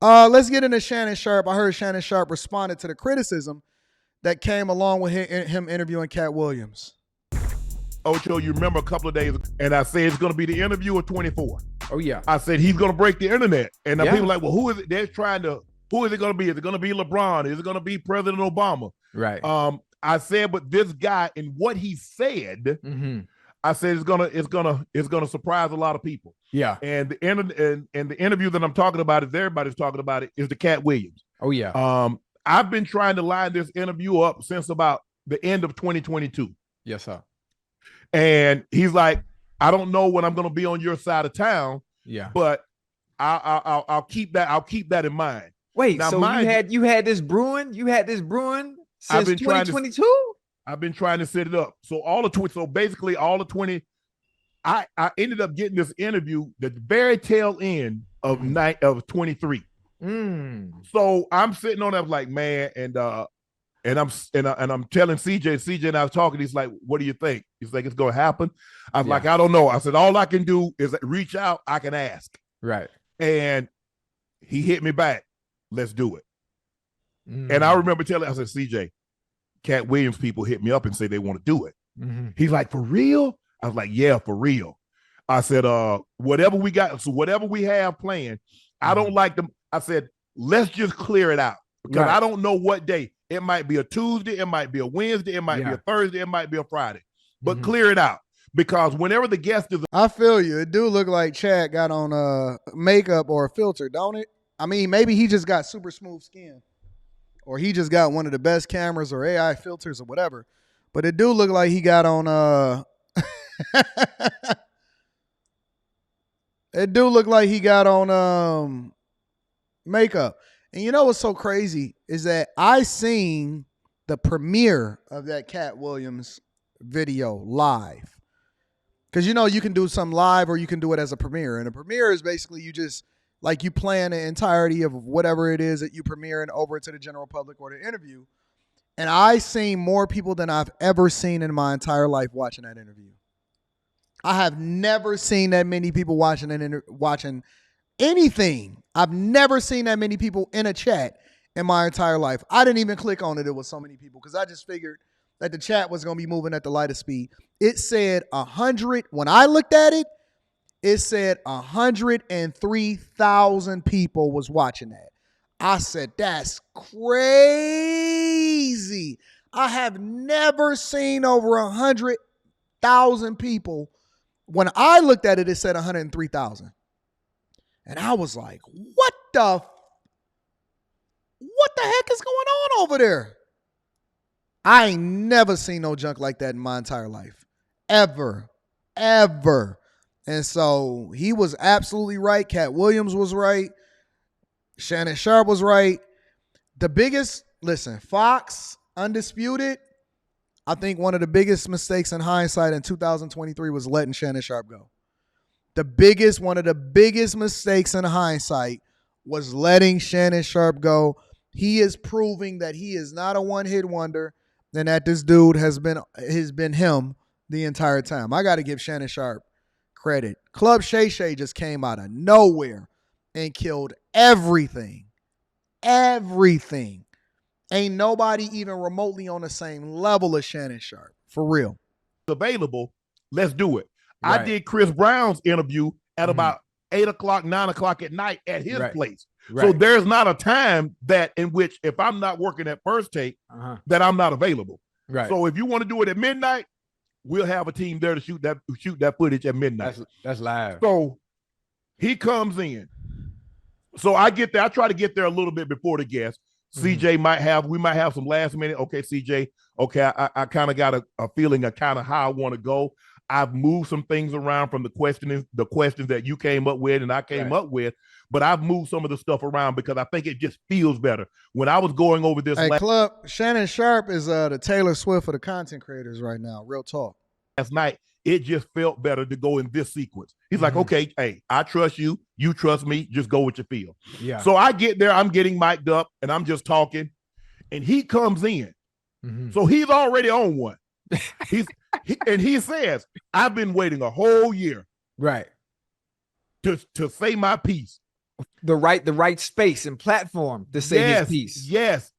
Let's get into Shannon Sharpe. I heard Shannon Sharpe responded to the criticism that came along with him interviewing Katt Williams. Ocho, you remember a couple of days, and I said it's going to be the interview of 24. Oh, yeah. I said he's going to break the internet. And people are like, well, who is it? They're trying to, who is it going to be? Is it going to be LeBron? Is it going to be President Obama? Right. I said, but this guy and what he said, I said it's gonna surprise a lot of people. Yeah. And the interview that I'm talking about, is everybody's talking about it, is the Katt Williams. Oh, yeah. I've been trying to line this interview up since about the end of 2022. Yes, sir. And he's like, I don't know when I'm going to be on your side of town. Yeah. But I'll keep that in mind. Wait, now, so you had this brewing? You had this brewing since 2022? I've been trying to set it up. So basically all the 20, I ended up getting this interview at the very tail end of 23. So I'm sitting on that like, man, and I'm telling CJ and I was talking, he's like, what do you think? He's like, it's gonna happen. I was like, I don't know. I said, all I can do is reach out, I can ask. Right. And he hit me back. Let's do it. And I remember telling, I said, CJ, Katt Williams people hit me up and say they want to do it. He's like, for real? I was like, yeah, for real. I said, whatever we got, so whatever we have planned, I don't like them. I said, let's just clear it out. Because I don't know what day. It might be a Tuesday, it might be a Wednesday, it might be a Thursday, it might be a Friday. But clear it out. Because whenever the guest is, I feel you. It do look like Chad got on makeup or a filter, don't it? I mean, maybe he just got super smooth skin, or he just got one of the best cameras or AI filters or whatever. But it do look like he got on it do look like he got on makeup. And you know what's so crazy is that I seen the premiere of that Katt Williams video live. Because, you know, you can do some live or you can do it as a premiere. And a premiere is basically you just, like, you plan the entirety of whatever it is that you premiere and over to the general public or the interview. And I seen more people than I've ever seen in my entire life watching that interview. I have never seen that many people watching anything. I've never seen that many people in a chat in my entire life. I didn't even click on it. It was so many people because I just figured that the chat was going to be moving at the lightest speed. It said 100. When I looked at it, it said 103,000 people was watching that. I said, that's crazy. I have never seen over 100,000 people. When I looked at it, it said 103,000. And I was like, what the heck is going on over there? I ain't never seen no junk like that in my entire life. Ever. And so he was absolutely right. Katt Williams was right. Shannon Sharpe was right. Fox, undisputed, I think one of the biggest mistakes in hindsight in 2023 was letting Shannon Sharpe go. One of the biggest mistakes in hindsight was letting Shannon Sharpe go. He is proving that he is not a one-hit wonder and that this dude has been him the entire time. I got to give Shannon Sharpe credit. Club Shay Shay just came out of nowhere and killed everything. Everything. Ain't nobody even remotely on the same level as Shannon Sharpe. For real. Available, let's do it. Right. I did Chris Brown's interview at about 8 o'clock, 9 o'clock at night at his place. Right. So there's not a time that in which if I'm not working at First Take, that I'm not available. Right. So if you want to do it at midnight, we'll have a team there to shoot that footage at midnight. That's live. So he comes in. So I get there. I try to get there a little bit before the guest. CJ we might have some last minute. Okay, CJ. Okay, I kind of got a feeling of kind of how I want to go. I've moved some things around from the questions that you came up with and I came up with, but I've moved some of the stuff around because I think it just feels better. When I was going over this Shannon Sharpe is the Taylor Swift of the content creators right now. Real talk. Last night, it just felt better to go in this sequence. He's like, okay, hey, I trust you. You trust me. Just go with your feel. Yeah. So I get there. I'm getting mic'd up and I'm just talking. And he comes in. So he's already on one. He says, I've been waiting a whole year to say my piece. the right space and platform to say his piece. Yes.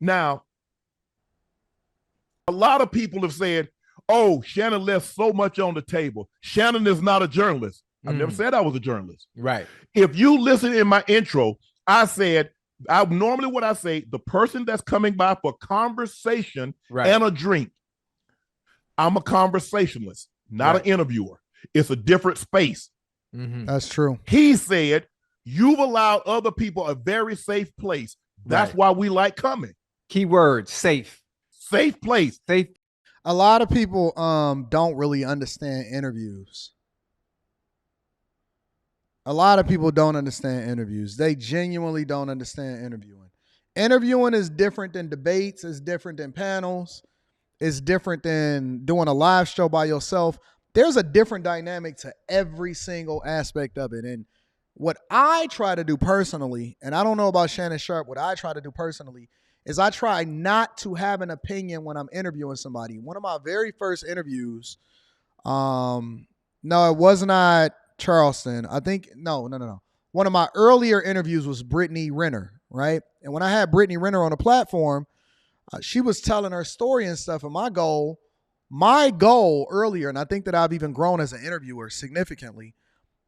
Now, a lot of people have said, oh, Shannon left so much on the table. Shannon is not a journalist. I've never said I was a journalist. Right. If you listen in my intro, I said, normally what I say, the person that's coming by for conversation and a drink, I'm a conversationalist, not an interviewer. It's a different space. That's true. He said, you've allowed other people a very safe place. That's why we like coming. Keyword, safe. Safe place. Safe. A lot of people don't really understand interviews. A lot of people don't understand interviews. They genuinely don't understand interviewing. Interviewing is different than debates. It's different than panels. It's different than doing a live show by yourself. There's a different dynamic to every single aspect of it. And what I try to do personally, and I don't know about Shannon Sharpe, what I try to do personally is I try not to have an opinion when I'm interviewing somebody. One of my very first interviews, no, it was not Charleston. I think, no. One of my earlier interviews was Brittany Renner, right? And when I had Brittany Renner on the platform, she was telling her story and stuff. And my goal earlier, and I think that I've even grown as an interviewer significantly,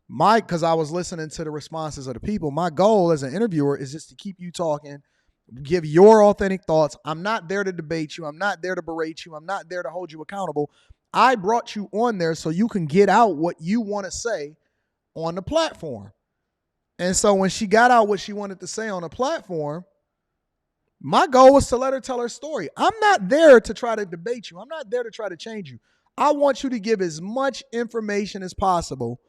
because I was listening to the responses of the people, my goal as an interviewer is just to keep you talking, give your authentic thoughts. I'm not there to debate you. I'm not there to berate you. I'm not there to hold you accountable. I brought you on there so you can get out what you want to say on the platform. And so when she got out what she wanted to say on the platform, my goal was to let her tell her story. I'm not there to try to debate you. I'm not there to try to change you. I want you to give as much information as possible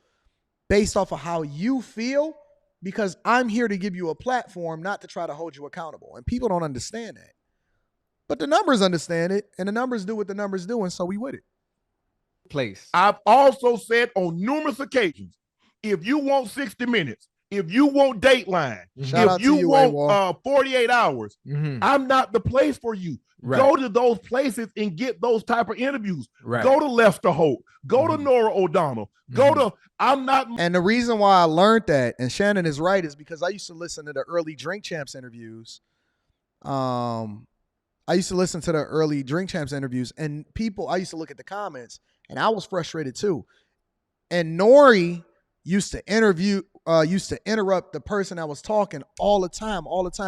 based off of how you feel, because I'm here to give you a platform, not to try to hold you accountable. And people don't understand that. But the numbers understand it, and the numbers do what the numbers do, and so we with it. Place. I've also said on numerous occasions, if you want 60 minutes, if you want Dateline, if you want 48 hours, I'm not the place for you. Right. Go to those places and get those type of interviews. Right. Go to Lester Holt. Go to Nora O'Donnell. Go to, I'm not. And the reason why I learned that, and Shannon is right, is because I used to listen to the early Drink Champs interviews. I used to listen to the early Drink Champs interviews, and I used to look at the comments, and I was frustrated too. And Nori used to interrupt the person that was talking all the time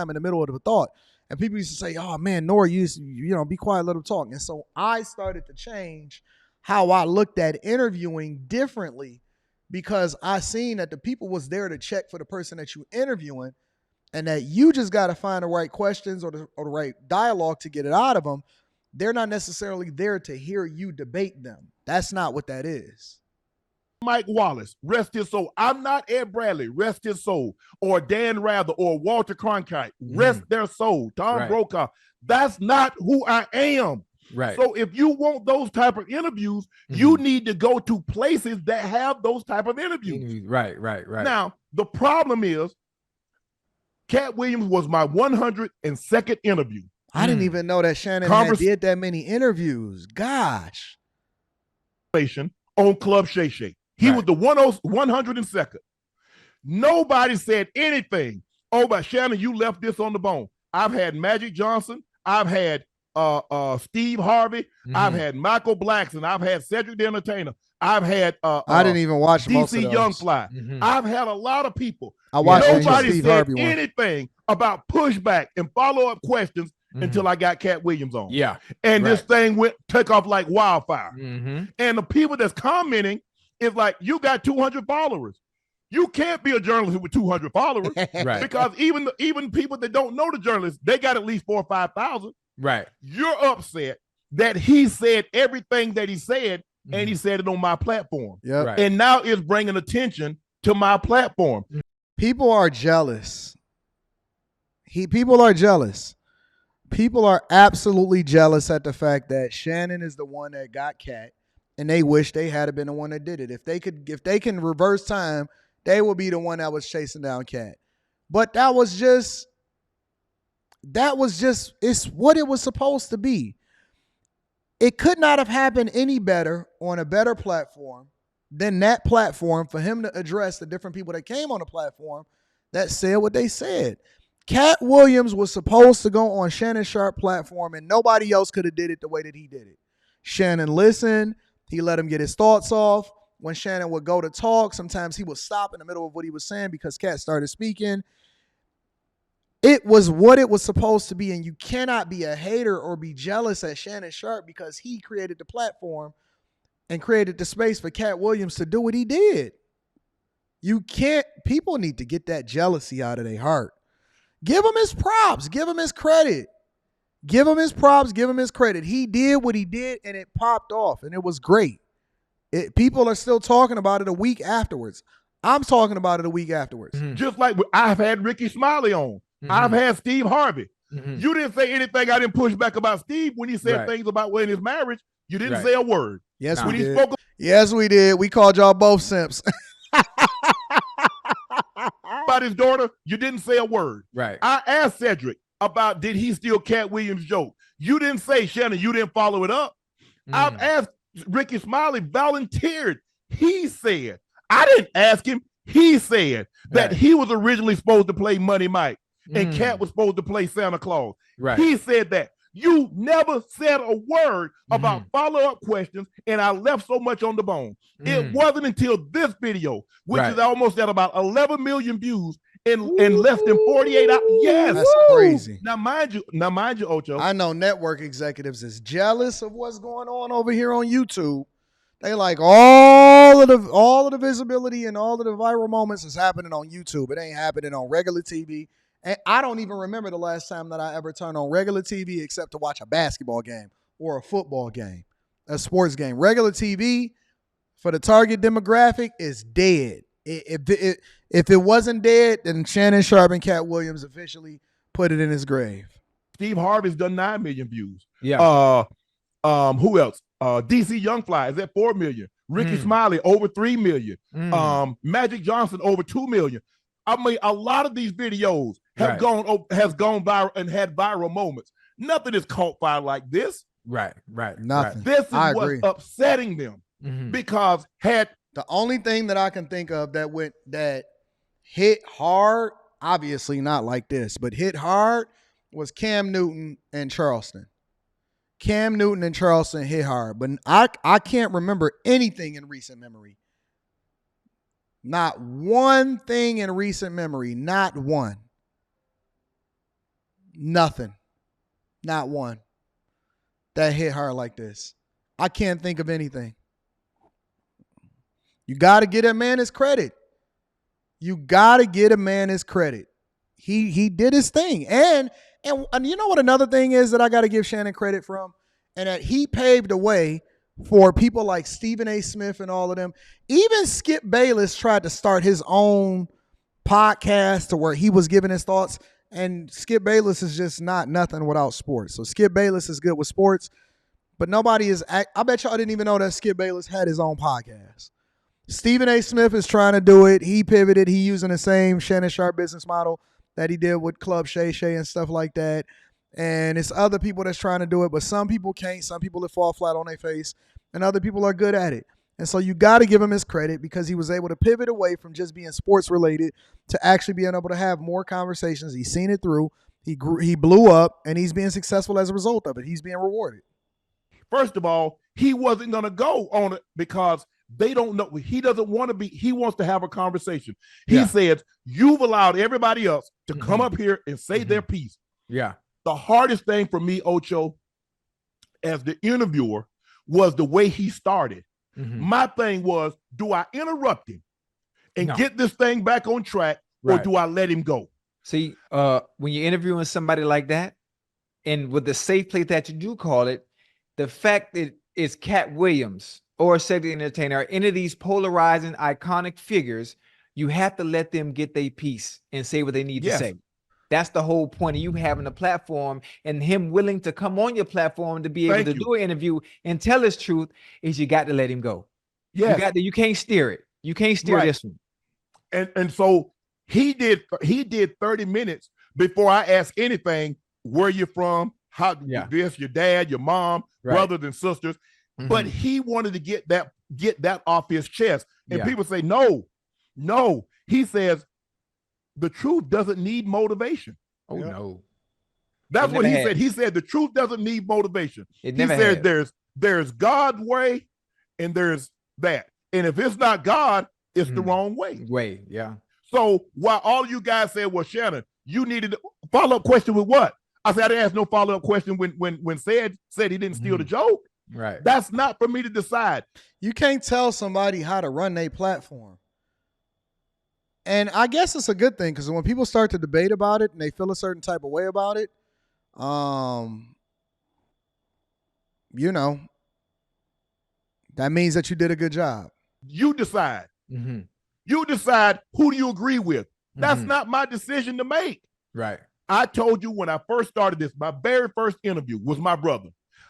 in the middle of the thought. And people used to say, oh man, Nori, you be quiet, let him talk. And so I started to change how I looked at interviewing differently, because I seen that the people was there to check for the person that you interviewing, and that you just got to find the right questions or the right dialogue to get it out of them. They're not necessarily there to hear you debate them. That's not what that is. Mike Wallace, rest his soul. I'm not Ed Bradley, rest his soul, or Dan Rather, or Walter Cronkite, rest their soul. Tom Brokaw. That's not who I am. Right. So if you want those type of interviews, you need to go to places that have those type of interviews. Right. Now, the problem is, Katt Williams was my 102nd interview. I didn't even know that Shannon did that many interviews. Gosh. On Club Shay Shay. He was the 102nd. Nobody said anything. Oh, but Shannon, you left this on the bone. I've had Magic Johnson. I've had Steve Harvey. I've had Michael Blackson. I've had Cedric the Entertainer. I've had I didn't even watch most of DC those. Young Fly. I've had a lot of people. I watched Nobody Steve said Harvey anything about pushback and follow-up questions until I got Katt Williams on. Yeah. And this thing took off like wildfire. And the people that's commenting is like, you got 200 followers. You can't be a journalist with 200 followers. Right. Because even people that don't know the journalists, they got at least 4,000 or 5,000. Right. You're upset that he said everything that he said, and he said it on my platform. Yeah. Right. And now it's bringing attention to my platform. People are jealous. People are jealous. People are absolutely jealous at the fact that Shannon is the one that got Katt, and they wish they had been the one that did it. If they can reverse time, they will be the one that was chasing down Katt. But that was just it's what it was supposed to be. It could not have happened any better on a better platform then that platform for him to address the different people that came on the platform that said what they said. Katt Williams was supposed to go on Shannon Sharpe platform, and nobody else could have did it the way that he did it. Shannon listened. He let him get his thoughts off. When Shannon would go to talk, sometimes he would stop in the middle of what he was saying because Katt started speaking. It was what it was supposed to be, and you cannot be a hater or be jealous at Shannon Sharpe because he created the platform and created the space for Katt Williams to do what he did. You can't. People need to get that jealousy out of their heart. Give him his props. Give him his credit. Give him his props. Give him his credit. He did what he did, and it popped off, and it was great. People are still talking about it a week afterwards. I'm talking about it a week afterwards. Mm-hmm. Just like I've had Ricky Smiley on. Mm-hmm. I've had Steve Harvey. Mm-hmm. You didn't say anything. I didn't push back about Steve when he said things about in his marriage. You didn't say a word. Yes, we did. Yes, we did. We called y'all both simps. About his daughter, you didn't say a word. Right. I asked Cedric about did he steal Katt Williams' joke. You didn't say, Shannon, you didn't follow it up. I've asked Ricky Smiley, volunteered. He said, I didn't ask him. He said that he was originally supposed to play Money Mike and Katt was supposed to play Santa Claus. Right. He said that. You never said a word about follow-up questions, and I left so much on the bone. It wasn't until this video, which is almost at about 11 million views in less than 48 hours. Yes. That's crazy. Now, mind you, Ocho. I know network executives is jealous of what's going on over here on YouTube. They like all of the visibility and all of the viral moments is happening on YouTube. It ain't happening on regular TV. And I don't even remember the last time that I ever turned on regular TV except to watch a basketball game or a football game, a sports game. Regular TV for the target demographic is dead. If it wasn't dead, then Shannon Sharpe and Katt Williams officially put it in his grave. Steve Harvey's done 9 million views. Yeah. Who else? DC Young Fly is at 4 million. Ricky Smiley over 3 million. Magic Johnson over 2 million. I mean, a lot of these videos have gone viral and had viral moments. Nothing is caught fire like this. Right. Nothing. This is what's upsetting them because the only thing that I can think of that hit hard, obviously not like this, but hit hard was Cam Newton and Charleston. Cam Newton and Charleston hit hard, but I can't remember anything in recent memory. Not one thing in recent memory. Not one. Nothing. Not one that hit hard like this. I can't think of anything. You got to get a man his credit. You got to get a man his credit. He did his thing. And you know what another thing is that I got to give Shannon credit from? And that he paved the way for people like Stephen A. Smith and all of them. Even Skip Bayless tried to start his own podcast to where he was giving his thoughts. And Skip Bayless is just not nothing without sports. So Skip Bayless is good with sports. But nobody is, I bet y'all didn't even know that Skip Bayless had his own podcast. Stephen A. Smith is trying to do it. He pivoted. He using the same Shannon Sharpe business model that he did with Club Shay Shay and stuff like that. And it's other people that's trying to do it, but some people can't. Some people that fall flat on their face, and other people are good at it. And so you got to give him his credit because he was able to pivot away from just being sports related to actually being able to have more conversations. He's seen it through. He blew up, and he's being successful as a result of it. He's being rewarded. First of all, he wasn't going to go on it because they don't know. He doesn't want to be. He wants to have a conversation. He says, you've allowed everybody else to come up here and say their piece. Yeah. The hardest thing for me, Ocho, as the interviewer, was the way he started. My thing was, do I interrupt him and get this thing back on track, or do I let him go? See, when you're interviewing somebody like that, and with the safe place that you do call it, the fact that it's Katt Williams or Cedric Entertainer, or any of these polarizing, iconic figures, you have to let them get their piece and say what they need to say. That's the whole point of you having a platform and him willing to come on your platform to be able to do an interview and tell his truth. Is you got to let him go. Yeah, you can't steer it. You can't steer this one. And so he did 30 minutes before I asked anything. Where you from? How this? Your dad, your mom, brothers and sisters. But he wanted to get that get that off his chest. And Yeah. people say, no. He says the truth doesn't need motivation. Oh, Yep. no. That's It what he never said. has. He said the truth doesn't need motivation. It He never said has. there's God's way and there's that. And if it's not God, it's the Mhm. wrong way. Way, yeah. So while all you guys said, well, Shannon, you needed a follow-up question with what? I said I didn't ask no follow-up question when said he didn't steal the joke. Right. That's not for me to decide. You can't tell somebody how to run their platform. And I guess it's a good thing because when people start to debate about it and they feel a certain type of way about it, you know, that means that you did a good job. You decide. Mm-hmm. You decide who do you agree with. That's Mhm. not my decision to make. Right. I told you when I first started this, my very first interview was my brother.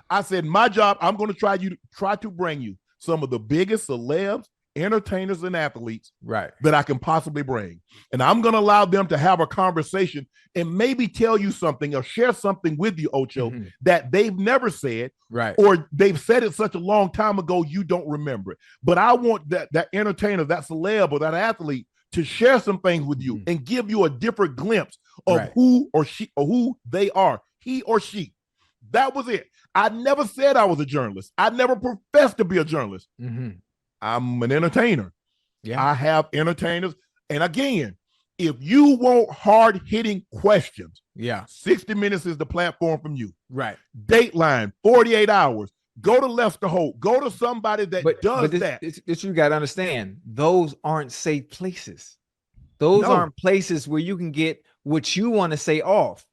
I said, my job, I'm going to try to bring you some of the biggest celebs, entertainers, and athletes Right. that I can possibly bring. And I'm going to allow them to have a conversation and maybe tell you something or share something with you, Ocho, Mhm. that they've never said, Right. or they've said it such a long time ago, you don't remember it. But I want that entertainer, that celeb, or that athlete to share some things with you and give you a different glimpse of who or she or who they are, he or she. That was it. I never said I was a journalist. I never professed to be a journalist. Mm-hmm. I'm an entertainer. Yeah. I have entertainers. And again, if you want hard-hitting questions, 60 Minutes is the platform from you. Right. Dateline, 48 Hours. Go to Lester Holt. Go to somebody that does that. This you got to understand. Those aren't safe places. Those aren't places where you can get what you want to say off.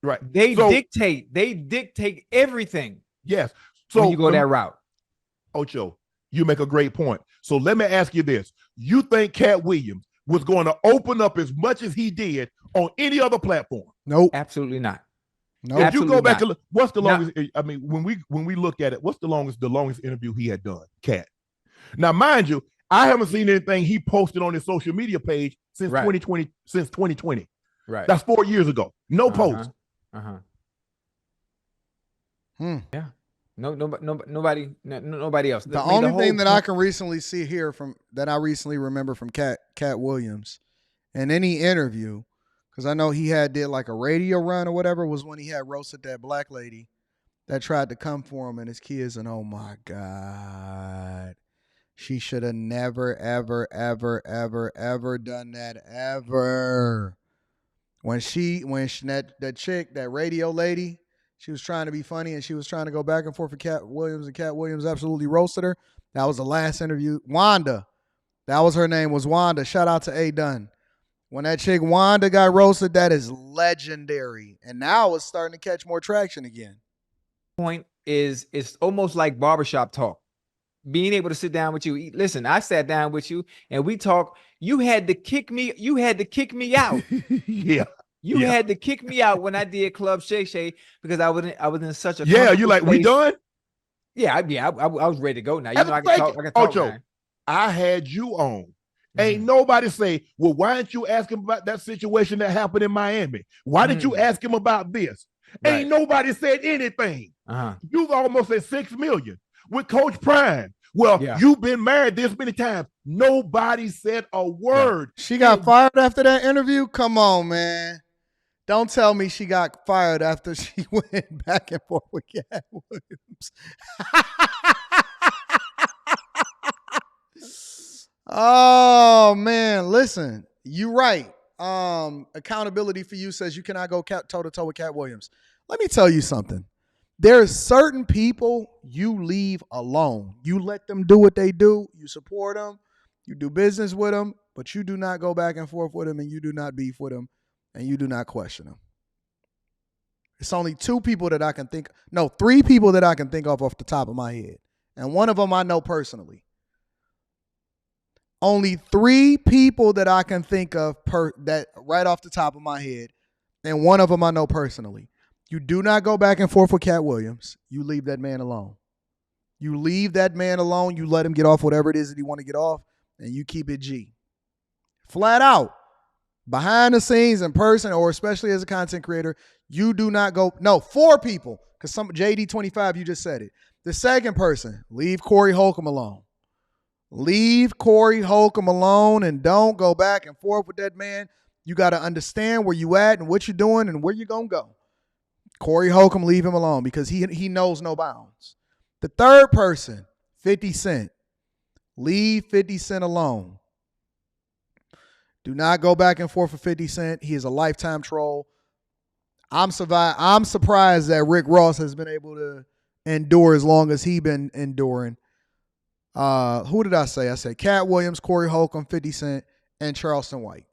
Right. They dictate everything. Yes. So when you go that route. Ocho, you make a great point. So let me ask you this. You think Katt Williams was going to open up as much as he did on any other platform? Nope. Absolutely not. No. If you go back and look, what's the longest? I mean, when we look at it, what's the longest interview he had done? Katt. Now, mind you, I haven't seen anything he posted on his social media page since 2020. Since 2020, right? That's 4 years ago. No post. Yeah. Nobody else. The only thing that I can recently see here that I recently remember from Katt Williams in any interview, because I know he did like a radio run or whatever, was when he had roasted that black lady that tried to come for him and his kids, and oh my God, she should have never, ever, ever, ever, ever done that ever. When that chick, that radio lady, she was trying to be funny and she was trying to go back and forth with Katt Williams, and Katt Williams absolutely roasted her. That was the last interview. Wanda, that was her name, was Wanda. Shout out to A. Dunn. When that chick Wanda got roasted, that is legendary. And now it's starting to catch more traction again. Point is, it's almost like barbershop talk. Being able to sit down with you. Listen, I sat down with you and we talked. You had to kick me out. Yeah. You had to kick me out when I did Club Shay Shay because I was in such a you like place. We done? Yeah, I was ready to go now. You know I can talk. Ocho, I had you on. Mm-hmm. Ain't nobody say, well, why didn't you ask him about that situation that happened in Miami? Why did you ask him about this? Right. Ain't nobody said anything. You've almost at 6 million with Coach Prime. Well, you've been married this many times. Nobody said a word. She got fired after that interview? Come on, man. Don't tell me she got fired after she went back and forth with Katt Williams. Oh, man. Listen, you're right. Accountability for you says you cannot go toe-to-toe with Katt Williams. Let me tell you something. There's certain people you leave alone. You let them do what they do. You support them. You do business with them. But you do not go back and forth with them, and you do not beef with them, and you do not question them. It's only 2 people that I can think. No, 3 people that I can think of off the top of my head. And one of them I know personally. Only 3 people that I can think of that right off the top of my head. And one of them I know personally. You do not go back and forth with Katt Williams. You leave that man alone. You leave that man alone. You let him get off whatever it is that he want to get off. And you keep it G. Flat out. Behind the scenes, in person, or especially as a content creator, you do not go. No, 4 people. Because JD25, you just said it. The second person, leave Corey Holcomb alone. Leave Corey Holcomb alone and don't go back and forth with that man. You got to understand where you at and what you're doing and where you're going to go. Corey Holcomb, leave him alone because he knows no bounds. The third person, 50 Cent. Leave 50 Cent alone. Do not go back and forth with 50 Cent. He is a lifetime troll. I'm surprised that Rick Ross has been able to endure as long as he been enduring. Who did I say? I said Katt Williams, Corey Holcomb, 50 Cent, and Charleston White.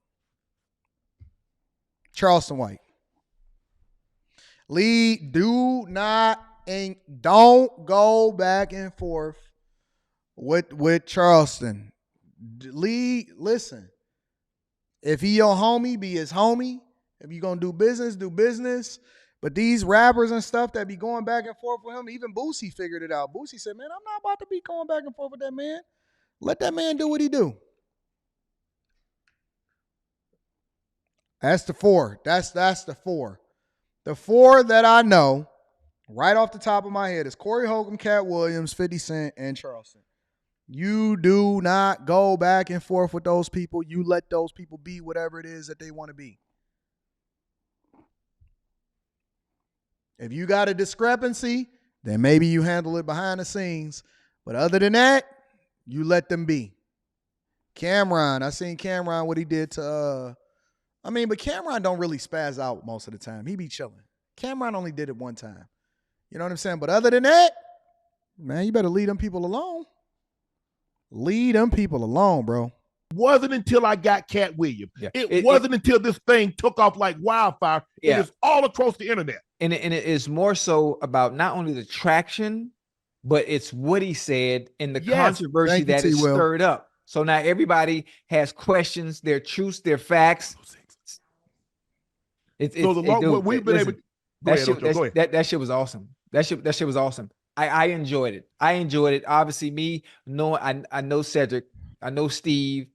Charleston White. Don't go back and forth with Charleston. Listen. If he your homie, be his homie. If you gonna do business, do business. But these rappers and stuff that be going back and forth with him, even Boosie figured it out. Boosie said, man, I'm not about to be going back and forth with that man. Let that man do what he do. That's the four. That's the four. The four that I know right off the top of my head is Corey Holcomb, Katt Williams, 50 Cent, and Charleston. You do not go back and forth with those people. You let those people be whatever it is that they want to be. If you got a discrepancy, then maybe you handle it behind the scenes. But other than that, you let them be. Cameron, I seen Cameron, what he did to, but Cameron don't really spaz out most of the time. He be chilling. Cameron only did it one time. You know what I'm saying? But other than that, man, you better leave them people alone. Leave them people alone, bro. Wasn't until I got Katt Williams. Yeah. It wasn't until this thing took off like wildfire. Yeah. It is all across the internet. And it is more so about not only the traction, but it's what he said and the controversy that it stirred up. So now everybody has questions, their truths, their facts. That shit was awesome. That shit was awesome. I enjoyed it. Obviously, me knowing I know Cedric, I know Steve,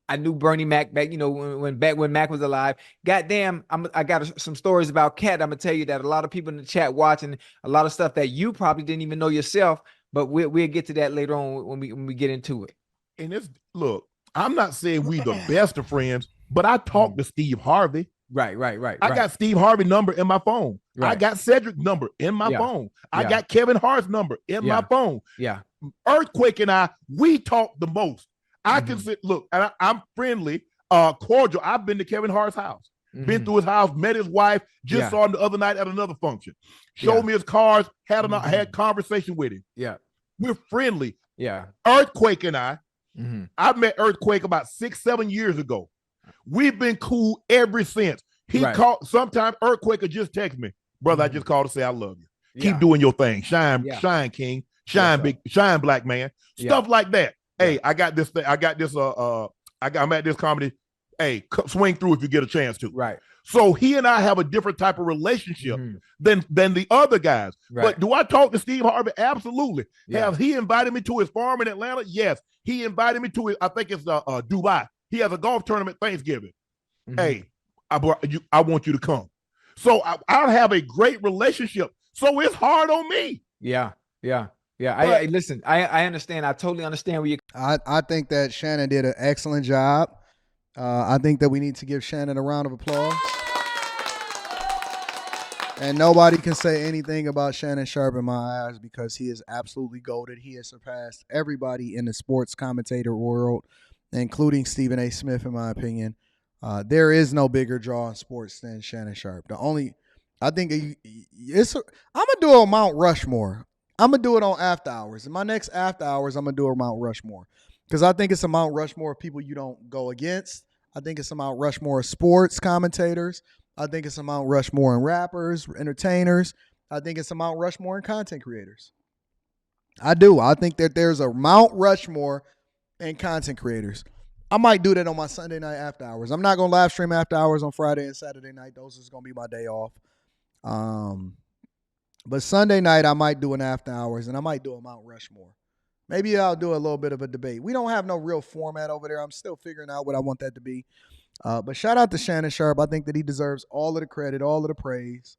I knew Bernie Mac back, when Mac was alive. Goddamn, I got some stories about Katt. I'm gonna tell you that a lot of people in the chat watching a lot of stuff that you probably didn't even know yourself. But we'll get to that later on when we get into it. And look, I'm not saying we the best of friends, but I talked to Steve Harvey. Right. I got Steve Harvey number in my phone. Right. I got Cedric number in my phone. I got Kevin Hart's number in my phone. Yeah. Earthquake and we talk the most. I can sit, look, and I'm friendly, cordial. I've been to Kevin Hart's house, been through his house, met his wife, just saw him the other night at another function. Showed me his cars, had conversation with him. Yeah. We're friendly. Yeah. Earthquake and I met Earthquake about 6-7 years ago. We've been cool ever since. He called, sometimes Earthquake will just text me, brother, I just called to say I love you. Keep doing your thing. Shine king, shine big, shine black man. Stuff like that. Hey, I'm at this comedy. Hey, swing through if you get a chance to. Right. So he and I have a different type of relationship than the other guys. Right. But do I talk to Steve Harvey? Absolutely. Yeah. Have he invited me to his farm in Atlanta? Yes. He invited me to I think it's Dubai. He has a golf tournament Thanksgiving. Hey, I want you to come. So I have a great relationship. So it's hard on me. Yeah. Listen, I understand. I totally understand where you. I think that Shannon did an excellent job. I think that we need to give Shannon a round of applause. And nobody can say anything about Shannon Sharpe in my eyes because he is absolutely goated. He has surpassed everybody in the sports commentator world, including Stephen A. Smith, in my opinion. There is no bigger draw in sports than Shannon Sharpe. I'm gonna do a Mount Rushmore. I'm gonna do it on After Hours. In my next After Hours, I'm gonna do a Mount Rushmore because I think it's a Mount Rushmore of people you don't go against. I think it's a Mount Rushmore of sports commentators. I think it's a Mount Rushmore in rappers, entertainers. I think it's a Mount Rushmore in content creators. I do. I think that there's a Mount Rushmore in content creators. I might do that on my Sunday night After Hours. I'm not gonna live stream After Hours on Friday and Saturday night. Those is gonna be my day off. But Sunday night I might do an After Hours and I might do a Mount Rushmore. Maybe I'll do a little bit of a debate. We don't have no real format over there. I'm still figuring out what I want that to be. But shout out to Shannon Sharpe. I think that he deserves all of the credit, all of the praise.